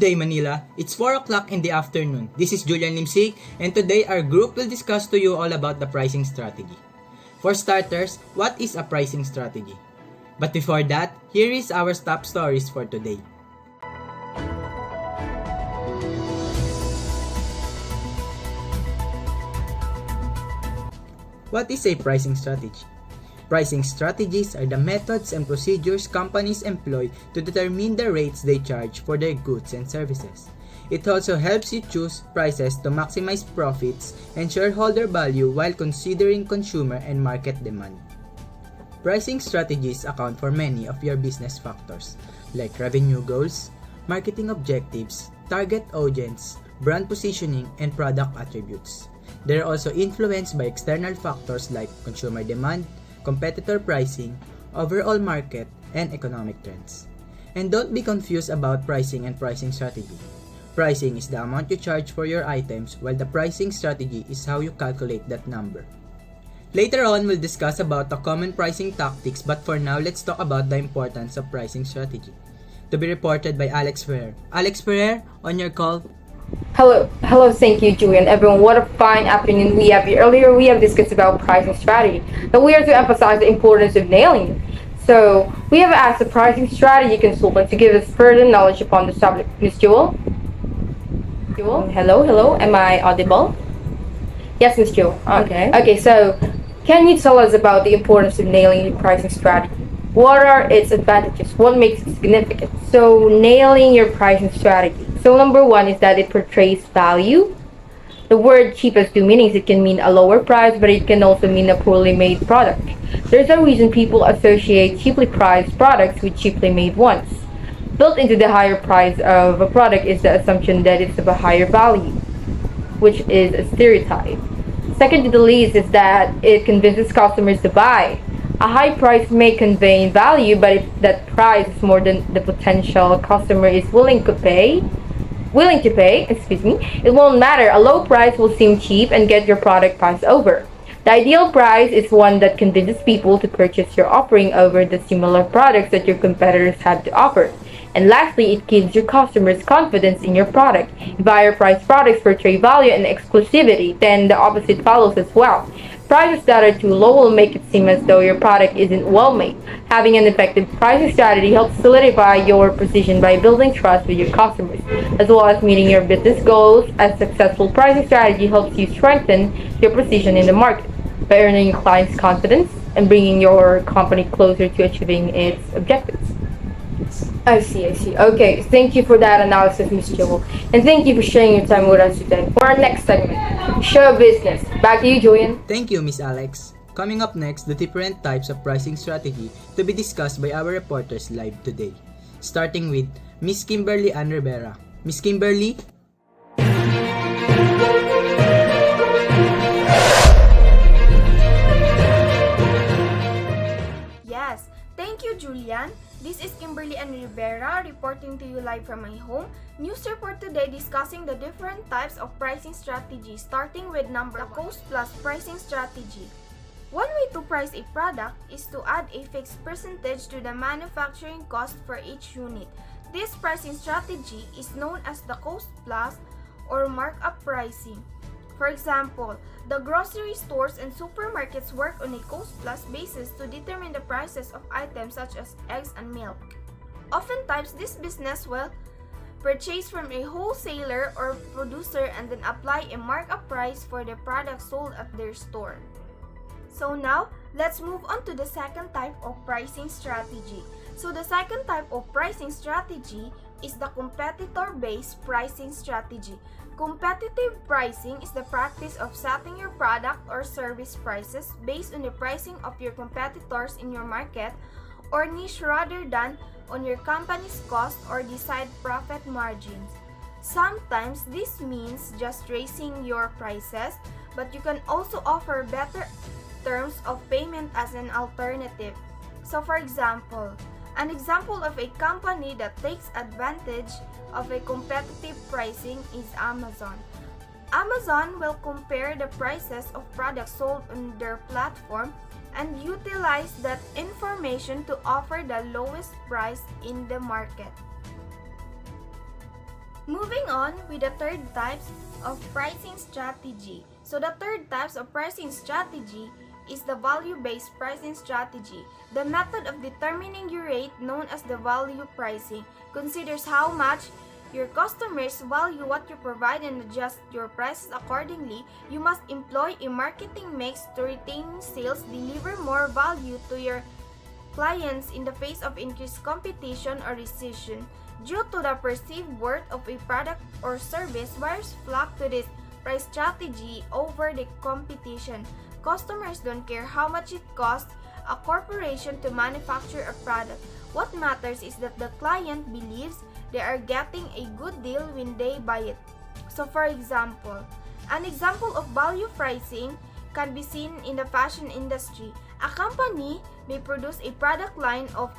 day, Manila. It's 4 o'clock in the afternoon. This is Julian Limsig, and today our group will discuss to you all about the pricing strategy. For starters, what is a pricing strategy? But before that, here is our top stories for today. What is a pricing strategy? Pricing strategies are the methods and procedures companies employ to determine the rates they charge for their goods and services. It also helps you choose prices to maximize profits and shareholder value while considering consumer and market demand. Pricing strategies account for many of your business factors like revenue goals, marketing objectives, target audience, brand positioning, and product attributes. They are also influenced by external factors like consumer demand, competitor pricing, overall market, and economic trends. And don't be confused about pricing and pricing strategy. Pricing is the amount you charge for your items, while the pricing strategy is how you calculate that number. Later on, we'll discuss about the common pricing tactics, but for now, let's talk about the importance of pricing strategy. To be reported by Alex Ferrer. Alex Ferrer, on your call. Hello, thank you, Julian. Everyone, what a fine afternoon we have here. Earlier, we have discussed about pricing strategy. Now we are to emphasize the importance of nailing it. So, we have asked a pricing strategy consultant to give us further knowledge upon the subject. Miss Jewel? Hello, am I audible? Yes, Miss Jewel. Okay, so, can you tell us about the importance of nailing your pricing strategy? What are its advantages? What makes it significant? So, nailing your pricing strategy. So, number one is that it portrays value. The word cheap has two meanings. It can mean a lower price, but it can also mean a poorly made product. There's a reason people associate cheaply priced products with cheaply made ones. Built into the higher price of a product is the assumption that it's of a higher value, which is a stereotype. Second to the least is that it convinces customers to buy. A high price may convey value, but if that price is more than the potential customer is willing to pay, it won't matter. A low price will seem cheap and get your product passed over. The ideal price is one that convinces people to purchase your offering over the similar products that your competitors have to offer. And lastly, it gives your customers confidence in your product. If higher priced products portray value and exclusivity, then the opposite follows as well. Prices that are too low will make it seem as though your product isn't well made. Having an effective pricing strategy helps solidify your position by building trust with your customers, as well as meeting your business goals. A successful pricing strategy helps you strengthen your position in the market by earning your clients' confidence and bringing your company closer to achieving its objectives. I see. Okay, thank you for that analysis, Ms. Joel. And thank you for sharing your time with us today. For our next segment, show business. Back to you, Julian. Thank you, Miss Alex. Coming up next, the different types of pricing strategy to be discussed by our reporters live today. Starting with Miss Kimberly Ann Rivera. Miss Kimberly? Yes, thank you, Julian. This is Kimberly Ann Rivera reporting to you live from my home. News report today discussing the different types of pricing strategies, starting with the cost plus pricing strategy. One way to price a product is to add a fixed percentage to the manufacturing cost for each unit. This pricing strategy is known as the cost plus or markup pricing. For example, the grocery stores and supermarkets work on a cost-plus basis to determine the prices of items such as eggs and milk. Oftentimes, this business will purchase from a wholesaler or producer and then apply a markup price for the product sold at their store. So now, let's move on to the second type of pricing strategy. So the second type of pricing strategy is the competitor-based pricing strategy. Competitive pricing is the practice of setting your product or service prices based on the pricing of your competitors in your market or niche rather than on your company's cost or desired profit margins. Sometimes this means just raising your prices, but you can also offer better terms of payment as an alternative. So for example, an example of a company that takes advantage of a competitive pricing is Amazon. Amazon will compare the prices of products sold on their platform and utilize that information to offer the lowest price in the market. Moving on with the third types of pricing strategy. So the third types of pricing strategy is the value-based pricing strategy. The method of determining your rate, known as the value pricing, considers how much your customers value what you provide and adjust your prices accordingly. You must employ a marketing mix to retain sales, deliver more value to your clients in the face of increased competition or recession. Due to the perceived worth of a product or service, buyers flock to this price strategy over the competition. Customers don't care how much it costs a corporation to manufacture a product. What matters is that the client believes they are getting a good deal when they buy it. So for example, an example of value pricing can be seen in the fashion industry. A company may produce a product line of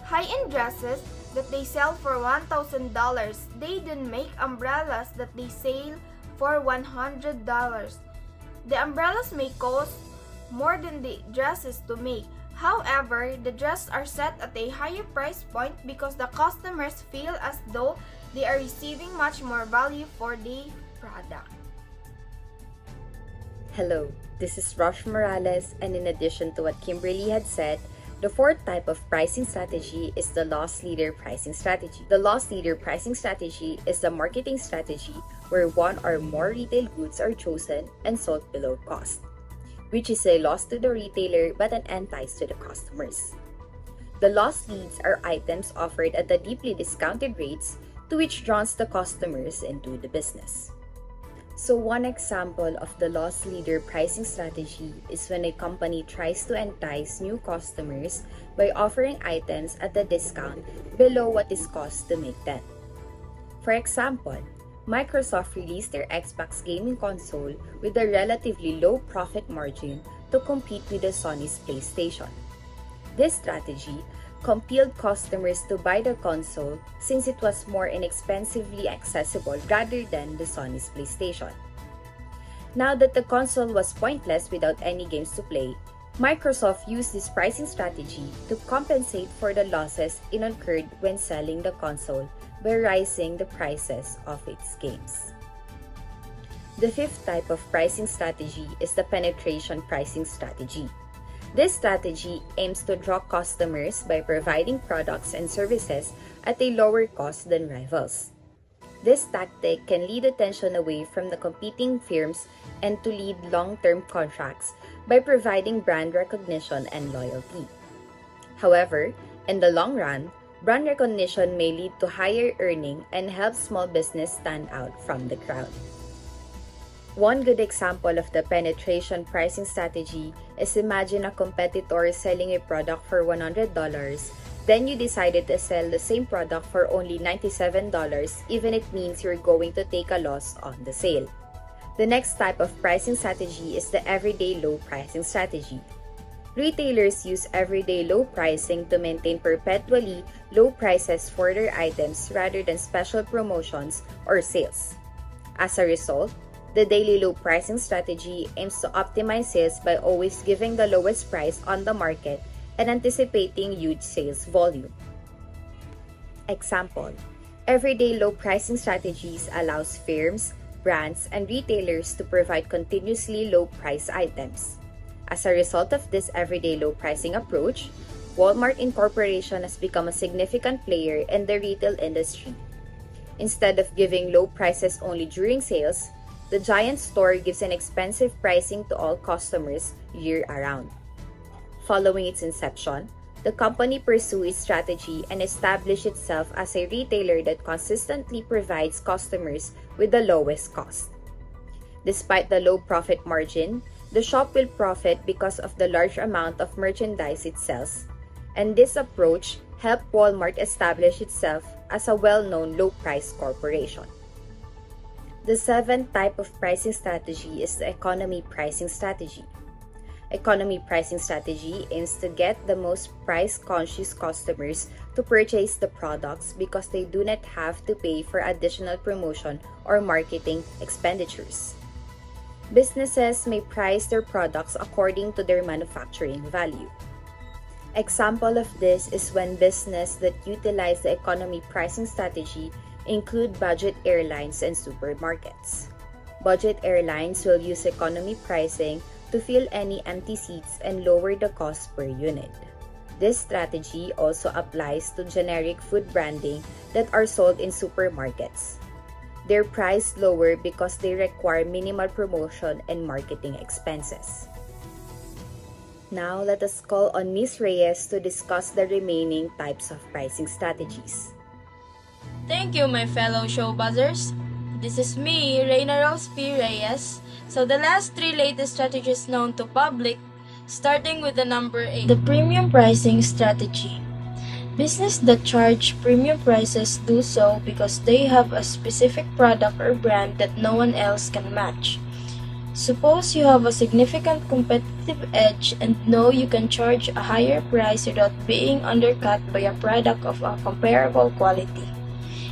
high-end dresses that they sell for $1,000. They then make umbrellas that they sell for $100. The umbrellas may cost more than the dresses to make. However, the dresses are set at a higher price point because the customers feel as though they are receiving much more value for the product. Hello, this is Rosh Morales, and in addition to what Kimberly had said, the fourth type of pricing strategy is the loss leader pricing strategy. The loss leader pricing strategy is the marketing strategy where one or more retail goods are chosen and sold below cost, which is a loss to the retailer but an entice to the customers. The loss leads are items offered at the deeply discounted rates to which draws the customers into the business. So one example of the loss leader pricing strategy is when a company tries to entice new customers by offering items at a discount below what is cost to make them. For example, Microsoft released their Xbox gaming console with a relatively low profit margin to compete with the Sony's PlayStation. This strategy compelled customers to buy the console since it was more inexpensively accessible rather than the Sony's PlayStation. Now that the console was pointless without any games to play, Microsoft used this pricing strategy to compensate for the losses it incurred when selling the console by raising the prices of its games. The fifth type of pricing strategy is the penetration pricing strategy. This strategy aims to draw customers by providing products and services at a lower cost than rivals. This tactic can lead attention away from the competing firms and to lead long-term contracts by providing brand recognition and loyalty. However, in the long run, brand recognition may lead to higher earning and help small business stand out from the crowd. One good example of the penetration pricing strategy is imagine a competitor selling a product for $100, then you decided to sell the same product for only $97, even it means you're going to take a loss on the sale. The next type of pricing strategy is the everyday low pricing strategy. Retailers use everyday low pricing to maintain perpetually low prices for their items rather than special promotions or sales. As a result, the daily low pricing strategy aims to optimize sales by always giving the lowest price on the market and anticipating huge sales volume. Example: everyday low pricing strategies allows firms, brands, and retailers to provide continuously low price items. As a result of this everyday low pricing approach, Walmart Incorporation has become a significant player in the retail industry. Instead of giving low prices only during sales, the giant store gives an expensive pricing to all customers year-round. Following its inception, the company pursued its strategy and established itself as a retailer that consistently provides customers with the lowest cost. Despite the low profit margin, the shop will profit because of the large amount of merchandise it sells, and this approach helped Walmart establish itself as a well-known low-price corporation. The seventh type of pricing strategy is the economy pricing strategy. Economy pricing strategy aims to get the most price-conscious customers to purchase the products because they do not have to pay for additional promotion or marketing expenditures. Businesses may price their products according to their manufacturing value. Example of this is when business that utilize the economy pricing strategy include budget airlines and supermarkets. Budget airlines will use economy pricing to fill any empty seats and lower the cost per unit. This strategy also applies to generic food branding that are sold in supermarkets. They're priced lower because they require minimal promotion and marketing expenses. Now, let us call on Ms. Reyes to discuss the remaining types of pricing strategies. Thank you, my fellow show buzzers. This is me, Reina Rose P. Reyes. So the last three latest strategies known to public, starting with the number 8. The premium pricing strategy. Business that charge premium prices do so because they have a specific product or brand that no one else can match. Suppose you have a significant competitive edge and know you can charge a higher price without being undercut by a product of a comparable quality.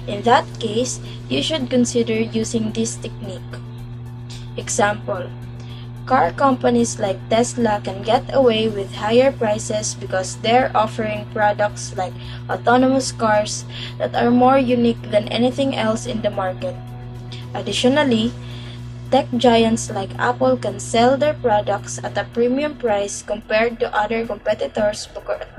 In that case, you should consider using this technique. Example: car companies like Tesla can get away with higher prices because they're offering products like autonomous cars that are more unique than anything else in the market. Additionally, tech giants like Apple can sell their products at a premium price compared to other competitors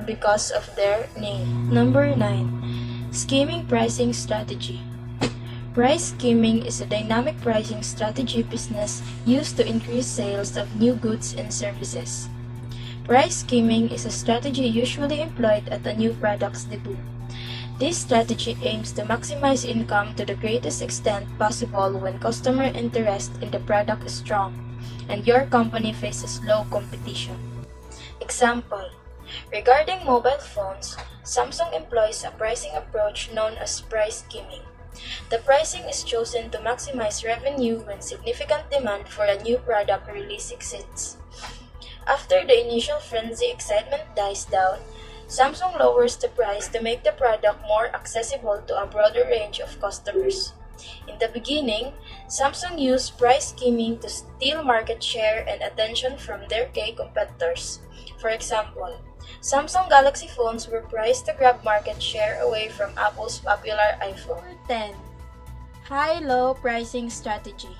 because of their name. Number 9. Skimming pricing strategy. Price skimming is a dynamic pricing strategy business used to increase sales of new goods and services. Price skimming is a strategy usually employed at a new product's debut. This strategy aims to maximize income to the greatest extent possible when customer interest in the product is strong and your company faces low competition. Example: regarding mobile phones, Samsung employs a pricing approach known as price skimming. The pricing is chosen to maximize revenue when significant demand for a new product release exists. After the initial frenzy excitement dies down, Samsung lowers the price to make the product more accessible to a broader range of customers. In the beginning, Samsung used price skimming to steal market share and attention from their key competitors. For example, Samsung Galaxy phones were priced to grab market share away from Apple's popular iPhone. 10. High-low pricing strategy.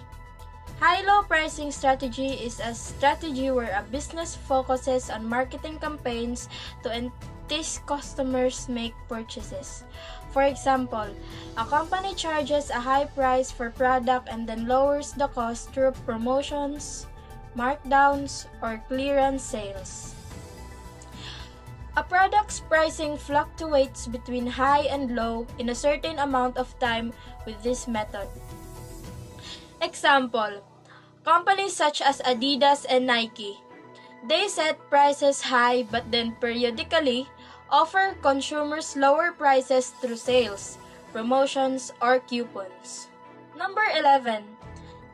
High-low pricing strategy is a strategy where a business focuses on marketing campaigns to entice customers make purchases. For example, a company charges a high price for product and then lowers the cost through promotions, markdowns, or clearance sales. A product's pricing fluctuates between high and low in a certain amount of time with this method. Example: companies such as Adidas and Nike. They set prices high but then periodically offer consumers lower prices through sales, promotions, or coupons. Number 11.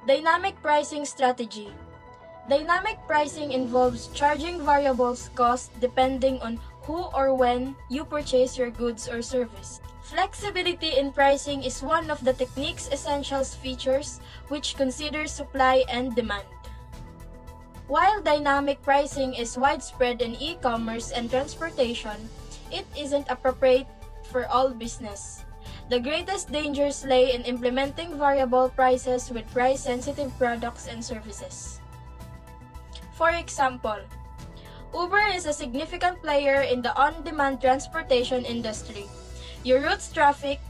Dynamic pricing strategy. Dynamic pricing involves charging variables cost depending on who or when you purchase your goods or service. Flexibility in pricing is one of the technique's essential features which considers supply and demand. While dynamic pricing is widespread in e-commerce and transportation, it isn't appropriate for all business. The greatest dangers lay in implementing variable prices with price-sensitive products and services. For example, Uber is a significant player in the on-demand transportation industry. Your route's traffic,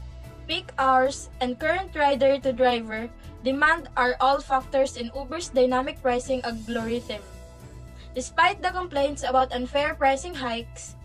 peak hours, and current rider-to-driver demand are all factors in Uber's dynamic pricing algorithm. Despite the complaints about unfair pricing hikes,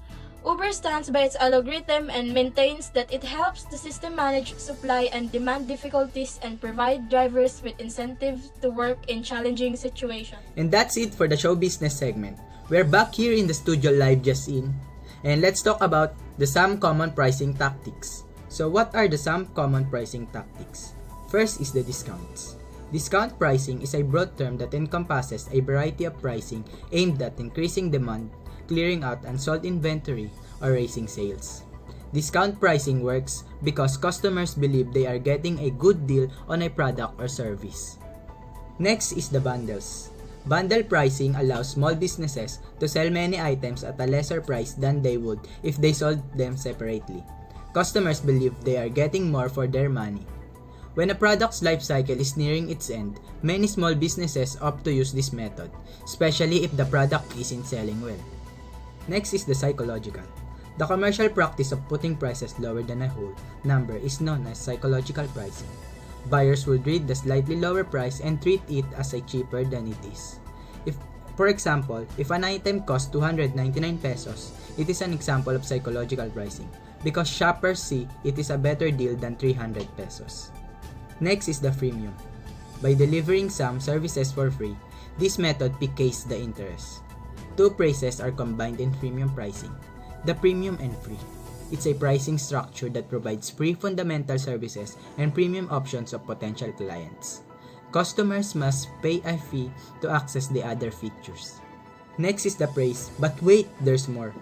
Uber stands by its algorithm and maintains that it helps the system manage supply and demand difficulties and provide drivers with incentives to work in challenging situations. And that's it for the show business segment. We're back here in the studio live just in, and let's talk about the some common pricing tactics. So what are the some common pricing tactics? First is the discounts. Discount pricing is a broad term that encompasses a variety of pricing aimed at increasing demand, clearing out unsold inventory, or raising sales. Discount pricing works because customers believe they are getting a good deal on a product or service. Next is the bundles. Bundle pricing allows small businesses to sell many items at a lesser price than they would if they sold them separately. Customers believe they are getting more for their money. When a product's life cycle is nearing its end, many small businesses opt to use this method, especially if the product isn't selling well. Next is the psychological. The commercial practice of putting prices lower than a whole number is known as psychological pricing. Buyers will read the slightly lower price and treat it as a cheaper than it is. For example, if an item costs 299 pesos, it is an example of psychological pricing because shoppers see it is a better deal than 300 pesos. Next is the freemium. By delivering some services for free, this method piques the interest. Two prices are combined in freemium pricing, the premium and free. It's a pricing structure that provides free fundamental services and premium options of potential clients. Customers must pay a fee to access the other features. Next is the praise, but wait, there's more.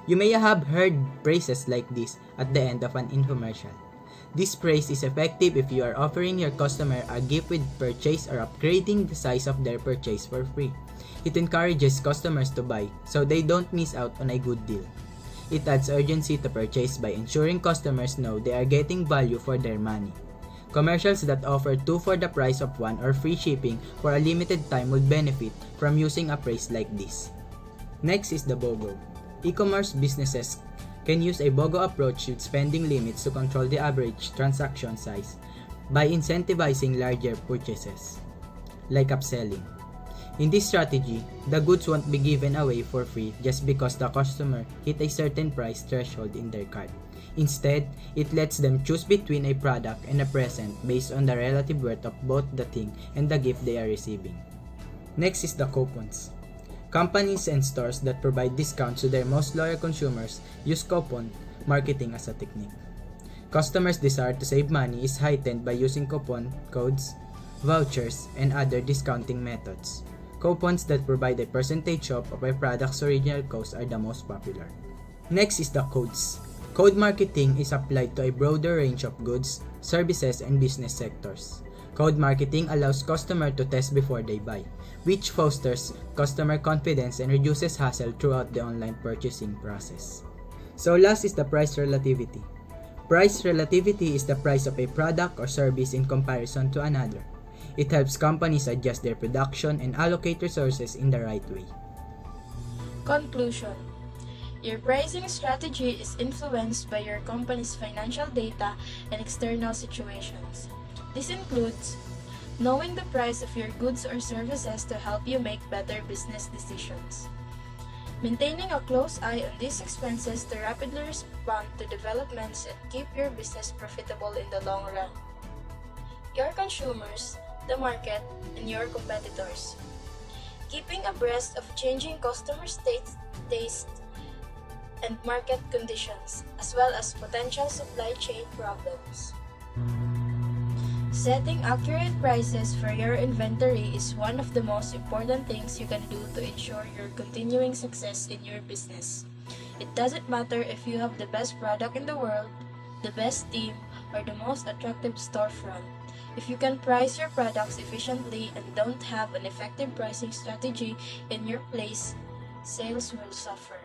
You may have heard phrases like this at the end of an infomercial. This praise is effective if you are offering your customer a gift with purchase or upgrading the size of their purchase for free. It encourages customers to buy so they don't miss out on a good deal. It adds urgency to purchase by ensuring customers know they are getting value for their money. Commercials that offer 2 for the price of 1 or free shipping for a limited time will benefit from using a praise like this. Next is the BOGO. E-commerce businesses can use a BOGO approach with spending limits to control the average transaction size by incentivizing larger purchases, like upselling. In this strategy, the goods won't be given away for free just because the customer hit a certain price threshold in their cart. Instead, it lets them choose between a product and a present based on the relative worth of both the thing and the gift they are receiving. Next is the coupons. Companies and stores that provide discounts to their most loyal consumers use coupon marketing as a technique. Customers' desire to save money is heightened by using coupon codes, vouchers, and other discounting methods. Coupons that provide a percentage off of a product's original cost are the most popular. Next is the codes. Code marketing is applied to a broader range of goods, services, and business sectors. Code marketing allows customers to test before they buy, which fosters customer confidence and reduces hassle throughout the online purchasing process. So last is the price relativity. Price relativity is the price of a product or service in comparison to another. It helps companies adjust their production and allocate resources in the right way. Conclusion. Your pricing strategy is influenced by your company's financial data and external situations. This includes knowing the price of your goods or services to help you make better business decisions, maintaining a close eye on these expenses to rapidly respond to developments and keep your business profitable in the long run, your consumers, the market, and your competitors, keeping abreast of changing customer tastes and market conditions, as well as potential supply chain problems. Setting accurate prices for your inventory is one of the most important things you can do to ensure your continuing success in your business. It doesn't matter if you have the best product in the world, the best team, or the most attractive storefront. If you can price your products efficiently and don't have an effective pricing strategy in your place, sales will suffer.